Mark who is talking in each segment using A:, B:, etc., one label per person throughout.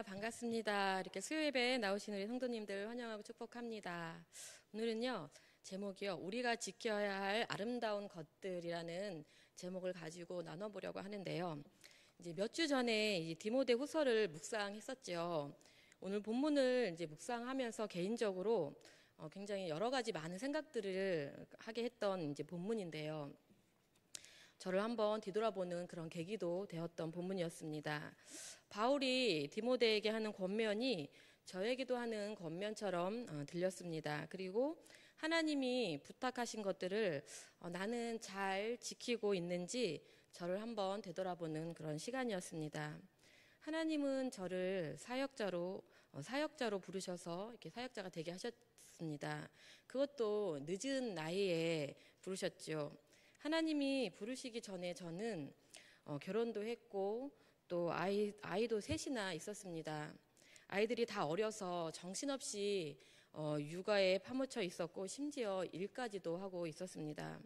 A: 반갑습니다. 이렇게 수요예배에 나오신 우리 성도님들 환영하고 축복합니다. 오늘은요, 제목이요, 우리가 지켜야 할 아름다운 것들이라는 제목을 가지고 나눠보려고 하는데요. 이제 몇 주 전에 이제 디모데 후서를 묵상했었죠. 오늘 본문을 이제 묵상하면서 개인적으로 굉장히 여러 가지 많은 생각들을 하게 했던 이제 본문인데요. 저를 한번 뒤돌아보는 그런 계기도 되었던 본문이었습니다. 바울이 디모데에게 하는 권면이 저에게도 하는 권면처럼 들렸습니다. 그리고 하나님이 부탁하신 것들을 나는 잘 지키고 있는지 저를 한번 되돌아보는 그런 시간이었습니다. 하나님은 저를 사역자로 부르셔서 이렇게 사역자가 되게 하셨습니다. 그것도 늦은 나이에 부르셨죠. 하나님이 부르시기 전에 저는 결혼도 했고 또 아이도 셋이나 있었습니다. 아이들이 다 어려서 정신없이 육아에 파묻혀 있었고 심지어 일까지도 하고 있었습니다.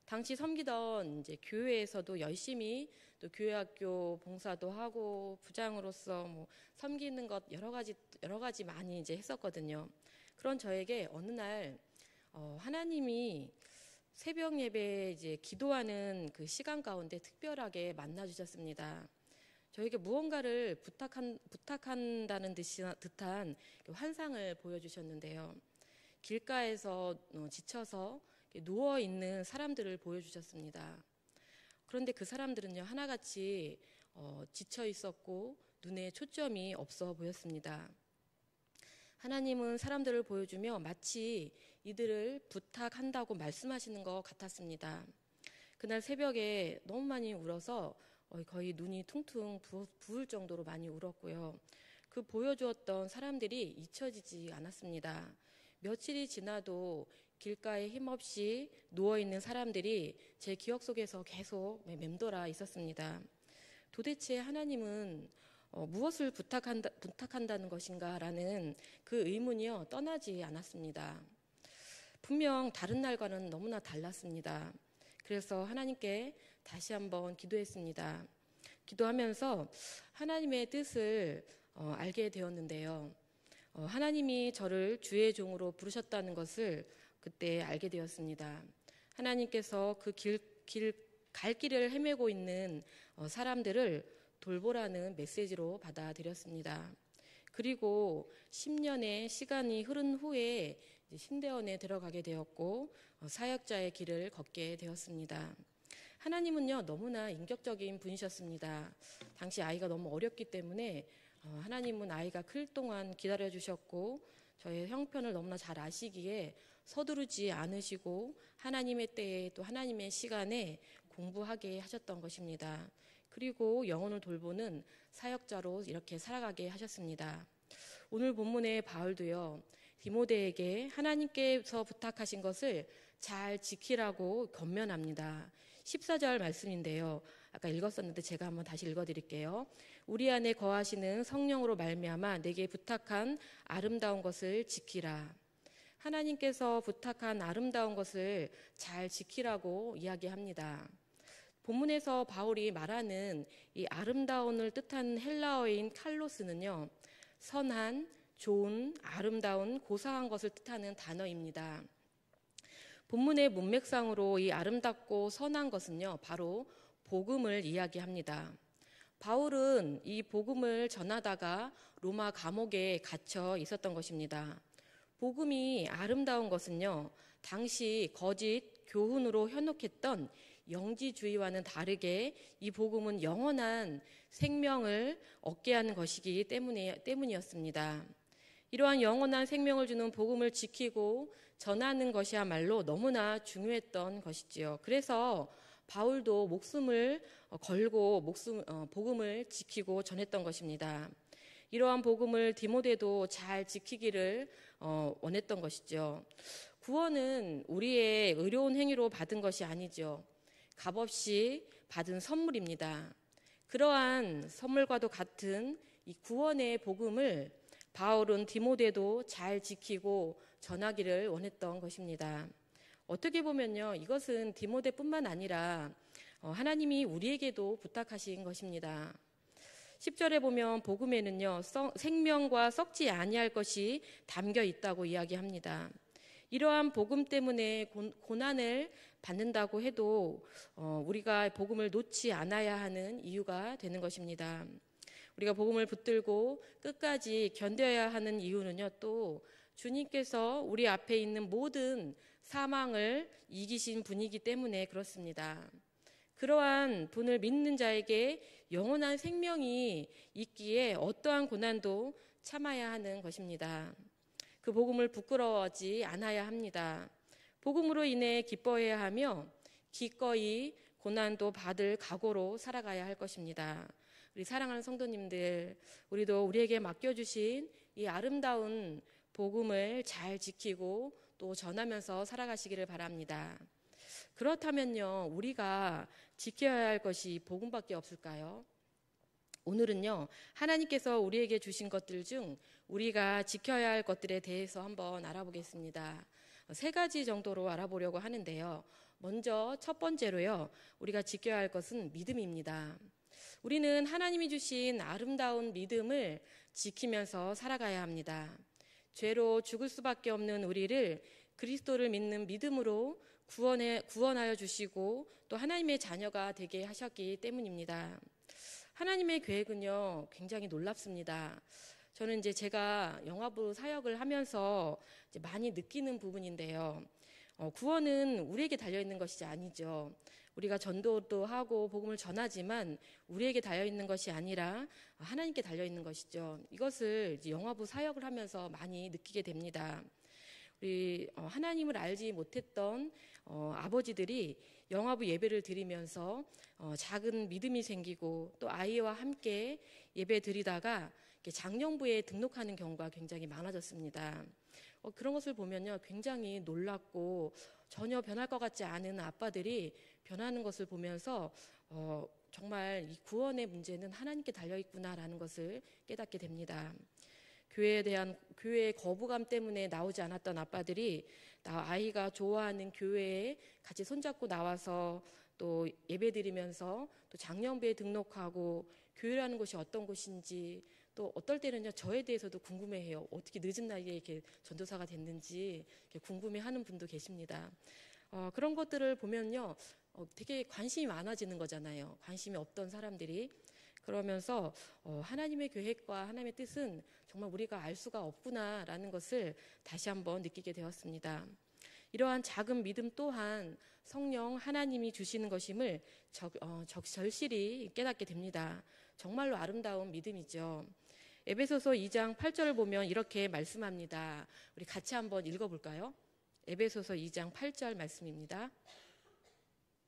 A: 당시 섬기던 이제 교회에서도 열심히 또 교회학교 봉사도 하고 부장으로서 뭐 섬기는 것 여러 가지 많이 이제 했었거든요. 그런 저에게 어느 날 하나님이 새벽 예배 이제 기도하는 그 시간 가운데 특별하게 만나 주셨습니다. 저에게 무언가를 부탁한다는 듯한 환상을 보여주셨는데요. 길가에서 지쳐서 누워 있는 사람들을 보여주셨습니다. 그런데 그 사람들은요, 하나같이 지쳐 있었고 눈에 초점이 없어 보였습니다. 하나님은 사람들을 보여주며 마치 이들을 부탁한다고 말씀하시는 것 같았습니다. 그날 새벽에 너무 많이 울어서 거의 눈이 퉁퉁 부을 정도로 많이 울었고요. 그 보여주었던 사람들이 잊혀지지 않았습니다. 며칠이 지나도 길가에 힘없이 누워있는 사람들이 제 기억 속에서 계속 맴돌아 있었습니다. 도대체 하나님은 무엇을 부탁한다는 것인가 라는 그 의문이요 떠나지 않았습니다. 분명 다른 날과는 너무나 달랐습니다. 그래서 하나님께 다시 한번 기도했습니다. 기도하면서 하나님의 뜻을 알게 되었는데요. 하나님이 저를 주의 종으로 부르셨다는 것을 그때 알게 되었습니다. 하나님께서 그 갈 길을 헤매고 있는 사람들을 돌보라는 메시지로 받아들였습니다. 그리고 10년의 시간이 흐른 후에 신대원에 들어가게 되었고 사역자의 길을 걷게 되었습니다. 하나님은요 너무나 인격적인 분이셨습니다. 당시 아이가 너무 어렸기 때문에 하나님은 아이가 클 동안 기다려주셨고 저의 형편을 너무나 잘 아시기에 서두르지 않으시고 하나님의 때에 또 하나님의 시간에 공부하게 하셨던 것입니다. 그리고 영혼을 돌보는 사역자로 이렇게 살아가게 하셨습니다. 오늘 본문의 바울도요, 디모데에게 하나님께서 부탁하신 것을 잘 지키라고 권면합니다. 14절 말씀인데요. 아까 읽었었는데 제가 한번 다시 읽어드릴게요. 우리 안에 거하시는 성령으로 말미암아 내게 부탁한 아름다운 것을 지키라. 하나님께서 부탁한 아름다운 것을 잘 지키라고 이야기합니다. 본문에서 바울이 말하는 이 아름다움을 뜻하는 헬라어인 칼로스는요, 선한, 좋은, 아름다운, 고상한 것을 뜻하는 단어입니다. 본문의 문맥상으로 이 아름답고 선한 것은요, 바로 복음을 이야기합니다. 바울은 이 복음을 전하다가 로마 감옥에 갇혀 있었던 것입니다. 복음이 아름다운 것은요, 당시 거짓 교훈으로 현혹했던 영지주의와는 다르게 이 복음은 영원한 생명을 얻게 하는 것이기 때문이었습니다. 이러한 영원한 생명을 주는 복음을 지키고 전하는 것이야말로 너무나 중요했던 것이지요. 그래서 바울도 목숨을 걸고 복음을 지키고 전했던 것입니다. 이러한 복음을 디모데도 잘 지키기를 원했던 것이죠. 구원은 우리의 의로운 행위로 받은 것이 아니죠. 값없이 받은 선물입니다. 그러한 선물과도 같은 이 구원의 복음을 바울은 디모데도 잘 지키고 전하기를 원했던 것입니다. 어떻게 보면요, 이것은 디모데뿐만 아니라 하나님이 우리에게도 부탁하신 것입니다. 10절에 보면 복음에는요, 생명과 썩지 아니할 것이 담겨 있다고 이야기합니다. 이러한 복음 때문에 고난을 받는다고 해도 우리가 복음을 놓지 않아야 하는 이유가 되는 것입니다. 우리가 복음을 붙들고 끝까지 견뎌야 하는 이유는요, 또 주님께서 우리 앞에 있는 모든 사망을 이기신 분이기 때문에 그렇습니다. 그러한 분을 믿는 자에게 영원한 생명이 있기에 어떠한 고난도 참아야 하는 것입니다. 그 복음을 부끄러워하지 않아야 합니다. 복음으로 인해 기뻐해야 하며 기꺼이 고난도 받을 각오로 살아가야 할 것입니다. 우리 사랑하는 성도님들, 우리도 우리에게 맡겨주신 이 아름다운 복음을 잘 지키고 또 전하면서 살아가시기를 바랍니다. 그렇다면요, 우리가 지켜야 할 것이 복음밖에 없을까요? 오늘은요, 하나님께서 우리에게 주신 것들 중 우리가 지켜야 할 것들에 대해서 한번 알아보겠습니다. 3가지 정도로 알아보려고 하는데요. 먼저 첫 번째로요, 우리가 지켜야 할 것은 믿음입니다. 우리는 하나님이 주신 아름다운 믿음을 지키면서 살아가야 합니다. 죄로 죽을 수밖에 없는 우리를 그리스도를 믿는 믿음으로 구원하여 주시고 또 하나님의 자녀가 되게 하셨기 때문입니다. 하나님의 계획은요, 굉장히 놀랍습니다. 저는 제가 영화부 사역을 하면서 많이 느끼는 부분인데요. 구원은 우리에게 달려있는 것이 아니죠. 우리가 전도도 하고 복음을 전하지만 우리에게 달려있는 것이 아니라 하나님께 달려있는 것이죠. 이것을 영화부 사역을 하면서 많이 느끼게 됩니다. 우리 하나님을 알지 못했던 아버지들이 영화부 예배를 드리면서 작은 믿음이 생기고 또 아이와 함께 예배 드리다가 장년부에 등록하는 경우가 굉장히 많아졌습니다. 그런 것을 보면요, 굉장히 놀랍고 전혀 변할 것 같지 않은 아빠들이 변하는 것을 보면서 정말 이 구원의 문제는 하나님께 달려있구나라는 것을 깨닫게 됩니다. 교회에 대한 교회의 거부감 때문에 나오지 않았던 아빠들이 아이가 좋아하는 교회에 같이 손잡고 나와서 또 예배드리면서 또 장년부에 등록하고 교회라는 곳이 어떤 곳인지 또 어떨 때는요, 저에 대해서도 궁금해해요. 어떻게 늦은 나이에 이렇게 전도사가 됐는지 이렇게 궁금해하는 분도 계십니다. 그런 것들을 보면요, 되게 관심이 많아지는 거잖아요. 관심이 없던 사람들이. 그러면서 하나님의 계획과 하나님의 뜻은 정말 우리가 알 수가 없구나라는 것을 다시 한번 느끼게 되었습니다. 이러한 작은 믿음 또한 성령 하나님이 주시는 것임을 절실히 깨닫게 됩니다. 정말로 아름다운 믿음이죠. 에베소서 2장 8절을 보면 이렇게 말씀합니다. 우리 같이 한번 읽어볼까요? 에베소서 2장 8절 말씀입니다.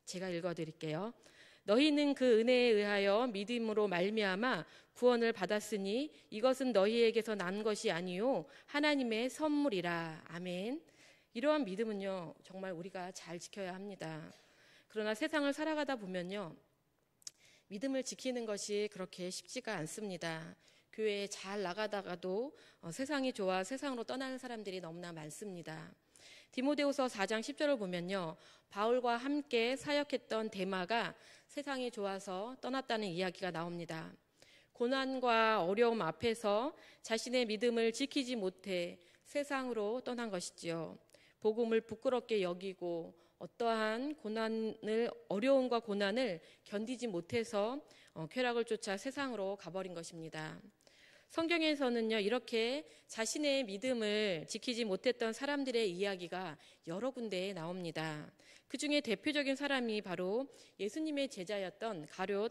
A: 제가 읽어드릴게요. 너희는 그 은혜에 의하여 믿음으로 말미암아 구원을 받았으니 이것은 너희에게서 난 것이 아니요 하나님의 선물이라. 아멘. 이러한 믿음은요, 정말 우리가 잘 지켜야 합니다. 그러나 세상을 살아가다 보면요, 믿음을 지키는 것이 그렇게 쉽지가 않습니다. 교회에 잘 나가다가도 세상이 좋아 세상으로 떠나는 사람들이 너무나 많습니다. 디모데후서 4장 10절을 보면요, 바울과 함께 사역했던 데마가 세상이 좋아서 떠났다는 이야기가 나옵니다. 고난과 어려움 앞에서 자신의 믿음을 지키지 못해 세상으로 떠난 것이지요. 복음을 부끄럽게 여기고 어떠한 어려움과 고난을 견디지 못해서 쾌락을 쫓아 세상으로 가버린 것입니다. 성경에서는요, 이렇게 자신의 믿음을 지키지 못했던 사람들의 이야기가 여러 군데에 나옵니다. 그 중에 대표적인 사람이 바로 예수님의 제자였던 가룟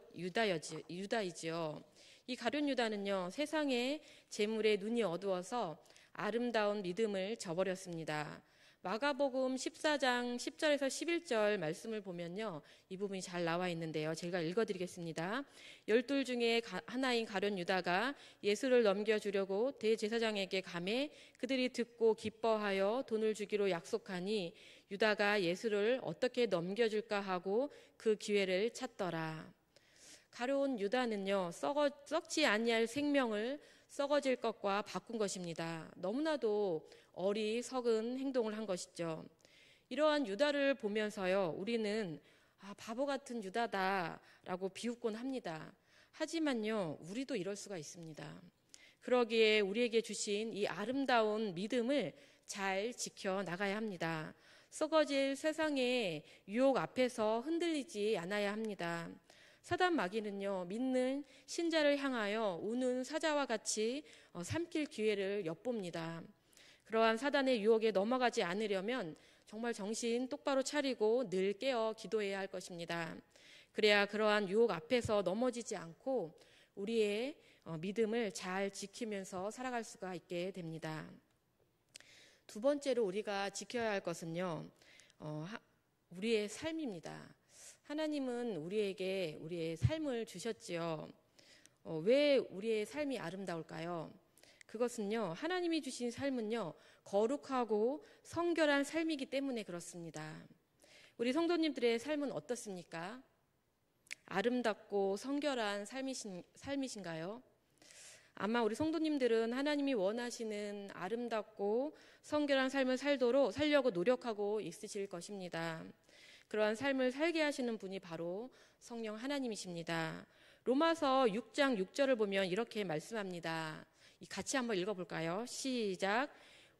A: 유다이지요. 이 가룟 유다는요, 세상의 재물에 눈이 어두워서 아름다운 믿음을 저버렸습니다. 마가복음 14장 10절에서 11절 말씀을 보면요, 이 부분이 잘 나와 있는데요. 제가 읽어드리겠습니다. 12 중에 하나인 가룟 유다가 예수를 넘겨주려고 대제사장에게 가매 그들이 듣고 기뻐하여 돈을 주기로 약속하니 유다가 예수를 어떻게 넘겨줄까 하고 그 기회를 찾더라. 가룟 유다는요, 썩지 아니할 생명을 썩어질 것과 바꾼 것입니다. 너무나도 어리석은 행동을 한 것이죠. 이러한 유다를 보면서요, 우리는 바보 같은 유다다라고 비웃곤 합니다. 하지만요, 우리도 이럴 수가 있습니다. 그러기에 우리에게 주신 이 아름다운 믿음을 잘 지켜 나가야 합니다. 썩어질 세상의 유혹 앞에서 흔들리지 않아야 합니다. 사단 마귀는요, 믿는 신자를 향하여 우는 사자와 같이 삼킬 기회를 엿봅니다. 그러한 사단의 유혹에 넘어가지 않으려면 정말 정신 똑바로 차리고 늘 깨어 기도해야 할 것입니다. 그래야 그러한 유혹 앞에서 넘어지지 않고 우리의 믿음을 잘 지키면서 살아갈 수가 있게 됩니다. 두 번째로 우리가 지켜야 할 것은요, 우리의 삶입니다. 하나님은 우리에게 우리의 삶을 주셨지요. 왜 우리의 삶이 아름다울까요? 그것은요, 하나님이 주신 삶은요, 거룩하고 성결한 삶이기 때문에 그렇습니다. 우리 성도님들의 삶은 어떻습니까? 아름답고 성결한 삶이신가요? 아마 우리 성도님들은 하나님이 원하시는 아름답고 성결한 삶을 살려고 노력하고 있으실 것입니다. 그러한 삶을 살게 하시는 분이 바로 성령 하나님이십니다. 로마서 6장 6절을 보면 이렇게 말씀합니다. 같이 한번 읽어볼까요? 시작.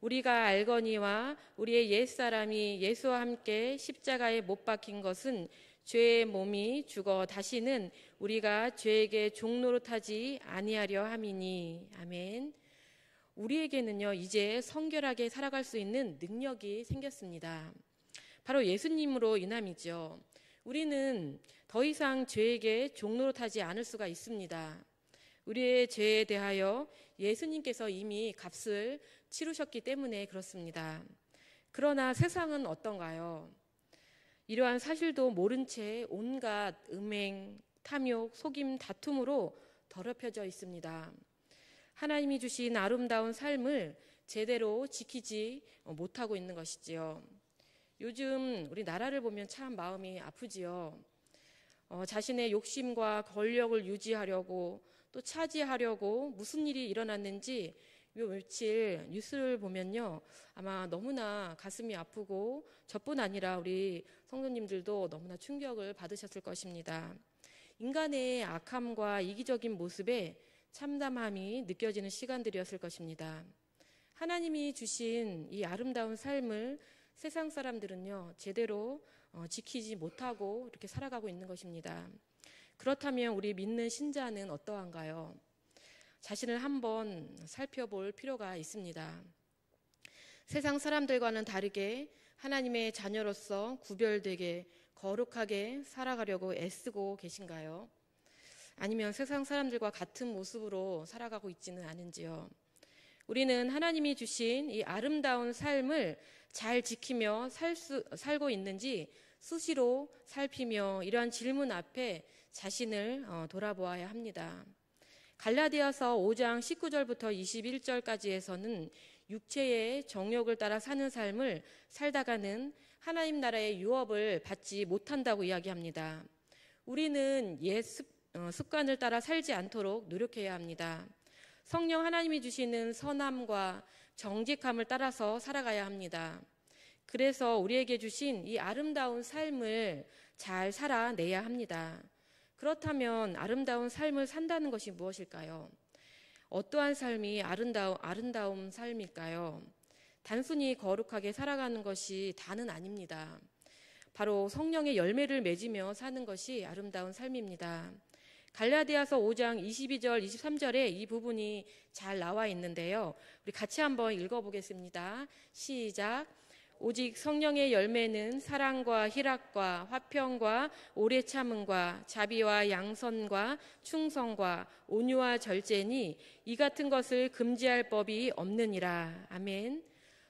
A: 우리가 알거니와 우리의 옛사람이 예수와 함께 십자가에 못 박힌 것은 죄의 몸이 죽어 다시는 우리가 죄에게 종노릇하지 아니하려 함이니. 아멘. 우리에게는요, 이제 성결하게 살아갈 수 있는 능력이 생겼습니다. 바로 예수님으로 인함이죠. 우리는 더 이상 죄에게 종노릇하지 않을 수가 있습니다. 우리의 죄에 대하여 예수님께서 이미 값을 치르셨기 때문에 그렇습니다. 그러나 세상은 어떤가요? 이러한 사실도 모른 채 온갖 음행, 탐욕, 속임, 다툼으로 더럽혀져 있습니다. 하나님이 주신 아름다운 삶을 제대로 지키지 못하고 있는 것이지요. 요즘 우리 나라를 보면 참 마음이 아프지요. 자신의 욕심과 권력을 유지하려고 또 차지하려고 무슨 일이 일어났는지 요 며칠 뉴스를 보면요, 아마 너무나 가슴이 아프고 저뿐 아니라 우리 성도님들도 너무나 충격을 받으셨을 것입니다. 인간의 악함과 이기적인 모습에 참담함이 느껴지는 시간들이었을 것입니다. 하나님이 주신 이 아름다운 삶을 세상 사람들은요, 제대로 지키지 못하고 이렇게 살아가고 있는 것입니다. 그렇다면 우리 믿는 신자는 어떠한가요? 자신을 한번 살펴볼 필요가 있습니다. 세상 사람들과는 다르게 하나님의 자녀로서 구별되게 거룩하게 살아가려고 애쓰고 계신가요? 아니면 세상 사람들과 같은 모습으로 살아가고 있지는 않은지요? 우리는 하나님이 주신 이 아름다운 삶을 잘 지키며 살고 있는지 수시로 살피며 이러한 질문 앞에 자신을 돌아보아야 합니다. 갈라디아서 5장 19절부터 21절까지에서는 육체의 정욕을 따라 사는 삶을 살다가는 하나님 나라의 유업을 받지 못한다고 이야기합니다. 우리는 옛 습관을 따라 살지 않도록 노력해야 합니다. 성령 하나님이 주시는 선함과 정직함을 따라서 살아가야 합니다. 그래서 우리에게 주신 이 아름다운 삶을 잘 살아내야 합니다. 그렇다면 아름다운 삶을 산다는 것이 무엇일까요? 어떠한 삶이 아름다운 삶일까요? 단순히 거룩하게 살아가는 것이 다는 아닙니다. 바로 성령의 열매를 맺으며 사는 것이 아름다운 삶입니다. 갈라디아서 5장 22절, 23절에 이 부분이 잘 나와 있는데요. 우리 같이 한번 읽어보겠습니다. 시작. 오직 성령의 열매는 사랑과 희락과 화평과 오래 참음과 자비와 양선과 충성과 온유와 절제니 이 같은 것을 금지할 법이 없느니라. 아멘.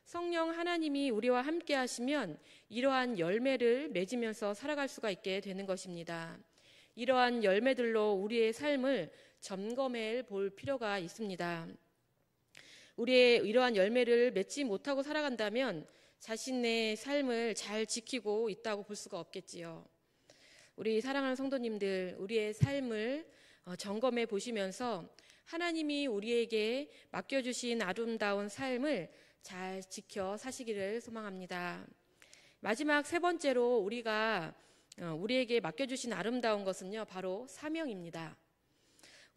A: 성령 하나님이 우리와 함께 하시면 이러한 열매를 맺으면서 살아갈 수가 있게 되는 것입니다. 이러한 열매들로 우리의 삶을 점검해 볼 필요가 있습니다. 우리의 이러한 열매를 맺지 못하고 살아간다면 자신의 삶을 잘 지키고 있다고 볼 수가 없겠지요. 우리 사랑하는 성도님들, 우리의 삶을 점검해 보시면서 하나님이 우리에게 맡겨주신 아름다운 삶을 잘 지켜 사시기를 소망합니다. 마지막 세 번째로 우리에게 맡겨주신 아름다운 것은요, 바로 사명입니다.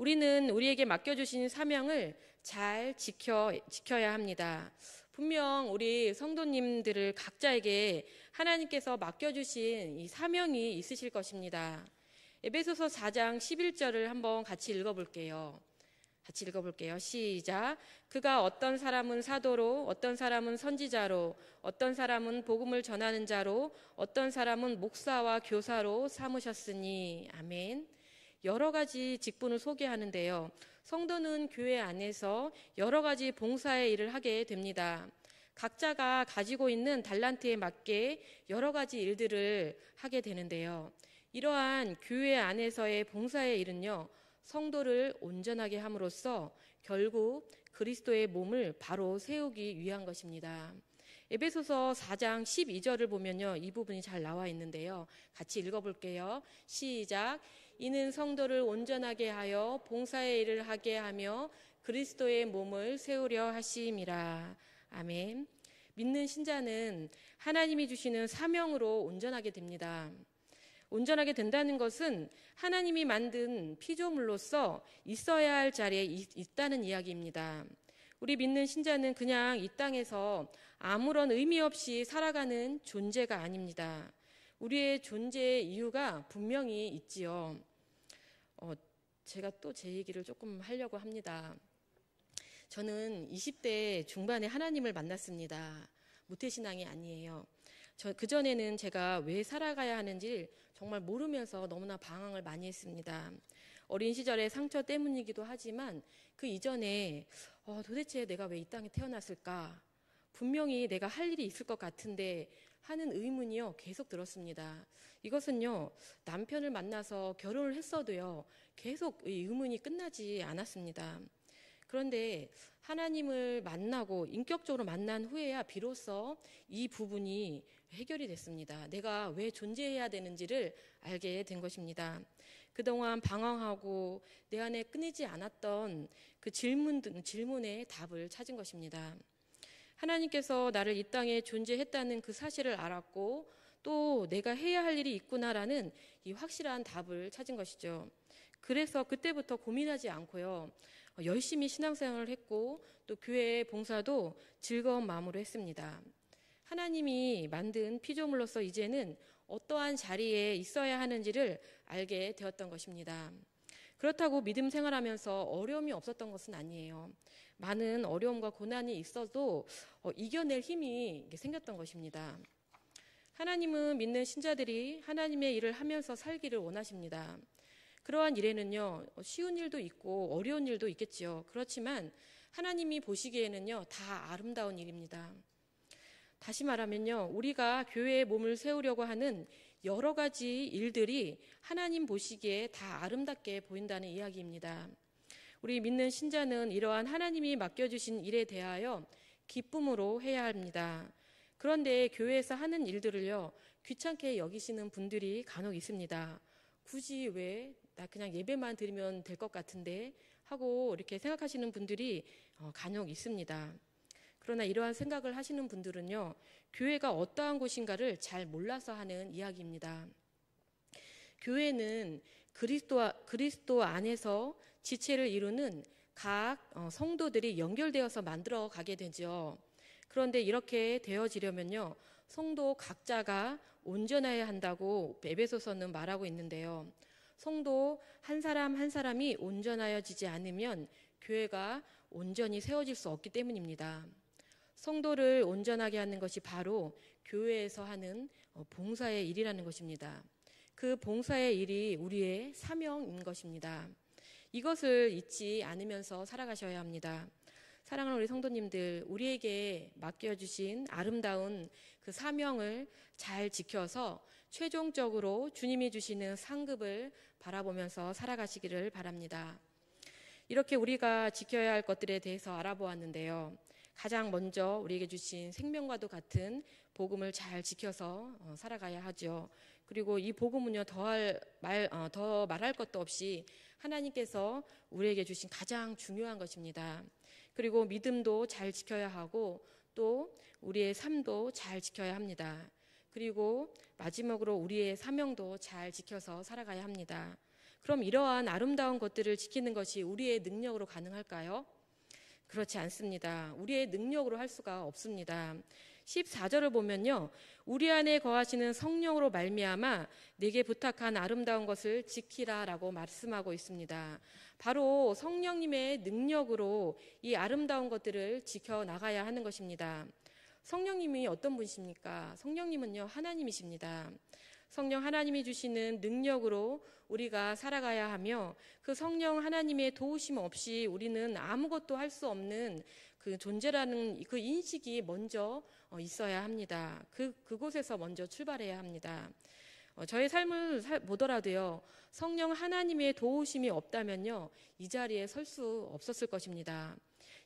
A: 우리는 우리에게 맡겨주신 사명을 잘 지켜야 합니다. 분명 우리 성도님들을 각자에게 하나님께서 맡겨주신 이 사명이 있으실 것입니다. 에베소서 4장 11절을 한번 같이 읽어볼게요. 시작. 그가 어떤 사람은 사도로, 어떤 사람은 선지자로, 어떤 사람은 복음을 전하는 자로, 어떤 사람은 목사와 교사로 삼으셨으니. 아멘. 여러 가지 직분을 소개하는데요. 성도는 교회 안에서 여러 가지 봉사의 일을 하게 됩니다. 각자가 가지고 있는 달란트에 맞게 여러 가지 일들을 하게 되는데요. 이러한 교회 안에서의 봉사의 일은요, 성도를 온전하게 함으로써 결국 그리스도의 몸을 바로 세우기 위한 것입니다. 에베소서 4장 12절을 보면요, 이 부분이 잘 나와 있는데요. 같이 읽어볼게요. 시작. 이는 성도를 온전하게 하여 봉사의 일을 하게 하며 그리스도의 몸을 세우려 하심이라. 아멘. 믿는 신자는 하나님이 주시는 사명으로 온전하게 됩니다. 온전하게 된다는 것은 하나님이 만든 피조물로서 있어야 할 자리에 있다는 이야기입니다. 우리 믿는 신자는 그냥 이 땅에서 아무런 의미 없이 살아가는 존재가 아닙니다. 우리의 존재의 이유가 분명히 있지요. 제가 또 제 얘기를 조금 하려고 합니다. 저는 20대 중반에 하나님을 만났습니다. 모태신앙이 아니에요. 그전에는 제가 왜 살아가야 하는지 정말 모르면서 너무나 방황을 많이 했습니다. 어린 시절의 상처 때문이기도 하지만 그 이전에 도대체 내가 왜 이 땅에 태어났을까? 분명히 내가 할 일이 있을 것 같은데 하는 의문이요, 계속 들었습니다. 이것은요, 남편을 만나서 결혼을 했어도요, 계속 이 의문이 끝나지 않았습니다. 그런데 하나님을 만나고 인격적으로 만난 후에야 비로소 이 부분이 해결이 됐습니다. 내가 왜 존재해야 되는지를 알게 된 것입니다. 그동안 방황하고 내 안에 끊이지 않았던 그 질문의 답을 찾은 것입니다. 하나님께서 나를 이 땅에 존재했다는 그 사실을 알았고 또 내가 해야 할 일이 있구나라는 이 확실한 답을 찾은 것이죠. 그래서 그때부터 고민하지 않고요, 열심히 신앙생활을 했고 또 교회 봉사도 즐거운 마음으로 했습니다. 하나님이 만든 피조물로서 이제는 어떠한 자리에 있어야 하는지를 알게 되었던 것입니다. 그렇다고 믿음 생활하면서 어려움이 없었던 것은 아니에요. 많은 어려움과 고난이 있어도 이겨낼 힘이 생겼던 것입니다. 하나님은 믿는 신자들이 하나님의 일을 하면서 살기를 원하십니다. 그러한 일에는요, 쉬운 일도 있고 어려운 일도 있겠지요. 그렇지만 하나님이 보시기에는요, 다 아름다운 일입니다. 다시 말하면요, 우리가 교회의 몸을 세우려고 하는 여러 가지 일들이 하나님 보시기에 다 아름답게 보인다는 이야기입니다. 우리 믿는 신자는 이러한 하나님이 맡겨주신 일에 대하여 기쁨으로 해야 합니다. 그런데 교회에서 하는 일들을요, 귀찮게 여기시는 분들이 간혹 있습니다. 굳이 왜 나 그냥 예배만 드리면 될 것 같은데 하고 이렇게 생각하시는 분들이 간혹 있습니다. 그러나 이러한 생각을 하시는 분들은요, 교회가 어떠한 곳인가를 잘 몰라서 하는 이야기입니다. 교회는 그리스도 안에서 지체를 이루는 각 성도들이 연결되어서 만들어 가게 되죠. 그런데 이렇게 되어지려면요, 성도 각자가 온전해야 한다고 에베소서는 말하고 있는데요. 성도 한 사람 한 사람이 온전하여지지 않으면 교회가 온전히 세워질 수 없기 때문입니다. 성도를 온전하게 하는 것이 바로 교회에서 하는 봉사의 일이라는 것입니다. 그 봉사의 일이 우리의 사명인 것입니다. 이것을 잊지 않으면서 살아가셔야 합니다. 사랑하는 우리 성도님들, 우리에게 맡겨주신 아름다운 그 사명을 잘 지켜서 최종적으로 주님이 주시는 상급을 바라보면서 살아가시기를 바랍니다. 이렇게 우리가 지켜야 할 것들에 대해서 알아보았는데요. 가장 먼저 우리에게 주신 생명과도 같은 복음을 잘 지켜서 살아가야 하죠. 그리고 이 복음은요, 더 말할 것도 없이 하나님께서 우리에게 주신 가장 중요한 것입니다. 그리고 믿음도 잘 지켜야 하고 또 우리의 삶도 잘 지켜야 합니다. 그리고 마지막으로 우리의 사명도 잘 지켜서 살아가야 합니다. 그럼 이러한 아름다운 것들을 지키는 것이 우리의 능력으로 가능할까요? 그렇지 않습니다. 우리의 능력으로 할 수가 없습니다. 14절을 보면요. 우리 안에 거하시는 성령으로 말미암아 내게 부탁한 아름다운 것을 지키라라고 말씀하고 있습니다. 바로 성령님의 능력으로 이 아름다운 것들을 지켜나가야 하는 것입니다. 성령님이 어떤 분이십니까? 성령님은요, 하나님이십니다. 성령 하나님이 주시는 능력으로 우리가 살아가야 하며 그 성령 하나님의 도우심 없이 우리는 아무것도 할 수 없는 그 존재라는 그 인식이 먼저 있어야 합니다. 그곳에서 먼저 출발해야 합니다. 저의 삶을 보더라도요, 성령 하나님의 도우심이 없다면요, 이 자리에 설 수 없었을 것입니다.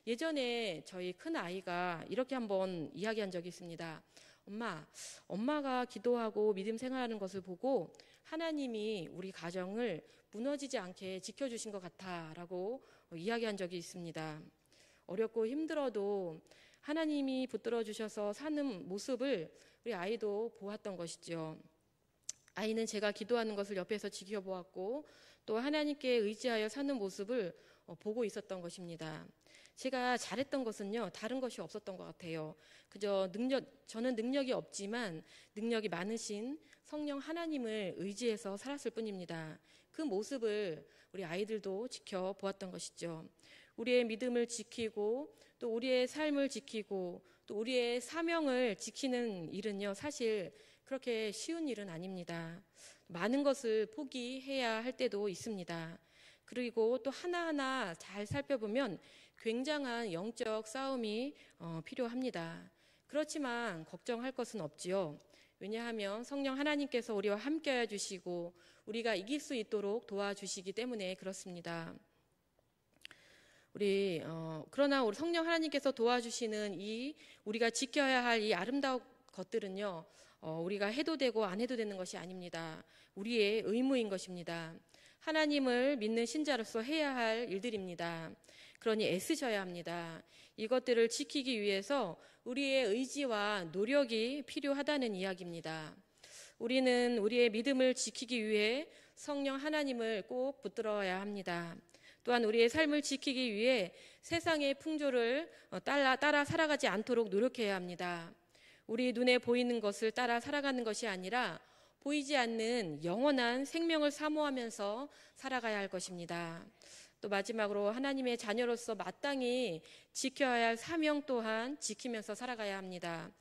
A: 예전에 저희 큰 아이가 이렇게 한번 이야기한 적이 있습니다. 엄마가 기도하고 믿음 생활하는 것을 보고 하나님이 우리 가정을 무너지지 않게 지켜주신 것 같아라고 이야기한 적이 있습니다. 어렵고 힘들어도 하나님이 붙들어 주셔서 사는 모습을 우리 아이도 보았던 것이죠. 아이는 제가 기도하는 것을 옆에서 지켜보았고 또 하나님께 의지하여 사는 모습을 보고 있었던 것입니다. 제가 잘했던 것은요, 다른 것이 없었던 것 같아요. 그저 저는 능력이 없지만 능력이 많으신 성령 하나님을 의지해서 살았을 뿐입니다. 그 모습을 우리 아이들도 지켜보았던 것이죠. 우리의 믿음을 지키고 또 우리의 삶을 지키고 또 우리의 사명을 지키는 일은요, 사실 그렇게 쉬운 일은 아닙니다. 많은 것을 포기해야 할 때도 있습니다. 그리고 또 하나하나 잘 살펴보면 굉장한 영적 싸움이 필요합니다. 그렇지만 걱정할 것은 없지요. 왜냐하면 성령 하나님께서 우리와 함께 해주시고 우리가 이길 수 있도록 도와주시기 때문에 그렇습니다. 그러나 우리 성령 하나님께서 도와주시는 우리가 지켜야 할 이 아름다운 것들은요, 우리가 해도 되고 안 해도 되는 것이 아닙니다. 우리의 의무인 것입니다. 하나님을 믿는 신자로서 해야 할 일들입니다. 그러니 애쓰셔야 합니다. 이것들을 지키기 위해서 우리의 의지와 노력이 필요하다는 이야기입니다. 우리는 우리의 믿음을 지키기 위해 성령 하나님을 꼭 붙들어야 합니다. 또한 우리의 삶을 지키기 위해 세상의 풍조를 따라 살아가지 않도록 노력해야 합니다. 우리 눈에 보이는 것을 따라 살아가는 것이 아니라 보이지 않는 영원한 생명을 사모하면서 살아가야 할 것입니다. 또 마지막으로 하나님의 자녀로서 마땅히 지켜야 할 사명 또한 지키면서 살아가야 합니다.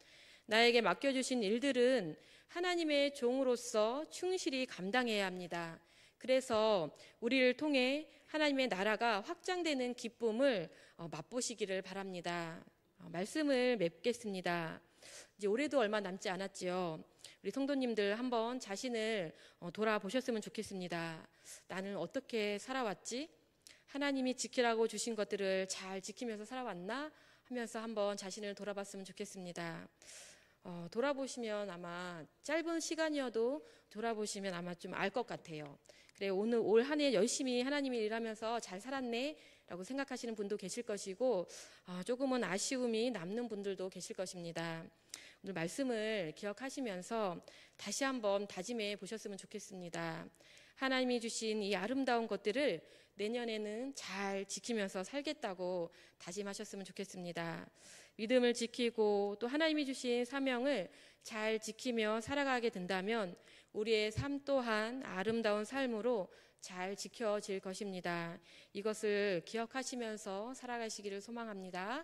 A: 나에게 맡겨주신 일들은 하나님의 종으로서 충실히 감당해야 합니다. 그래서 우리를 통해 하나님의 나라가 확장되는 기쁨을 맛보시기를 바랍니다. 말씀을 맺겠습니다. 이제 올해도 얼마 남지 않았지요. 우리 성도님들 한번 자신을 돌아보셨으면 좋겠습니다. 나는 어떻게 살아왔지? 하나님이 지키라고 주신 것들을 잘 지키면서 살아왔나? 하면서 한번 자신을 돌아봤으면 좋겠습니다. 돌아보시면 아마 짧은 시간이어도 돌아보시면 아마 좀 알 것 같아요. 그래, 올 한 해 열심히 하나님의 일하면서 잘 살았네 라고 생각하시는 분도 계실 것이고 조금은 아쉬움이 남는 분들도 계실 것입니다. 오늘 말씀을 기억하시면서 다시 한번 다짐해 보셨으면 좋겠습니다. 하나님이 주신 이 아름다운 것들을 내년에는 잘 지키면서 살겠다고 다짐하셨으면 좋겠습니다. 믿음을 지키고 또 하나님이 주신 사명을 잘 지키며 살아가게 된다면 우리의 삶 또한 아름다운 삶으로 잘 지켜질 것입니다. 이것을 기억하시면서 살아가시기를 소망합니다.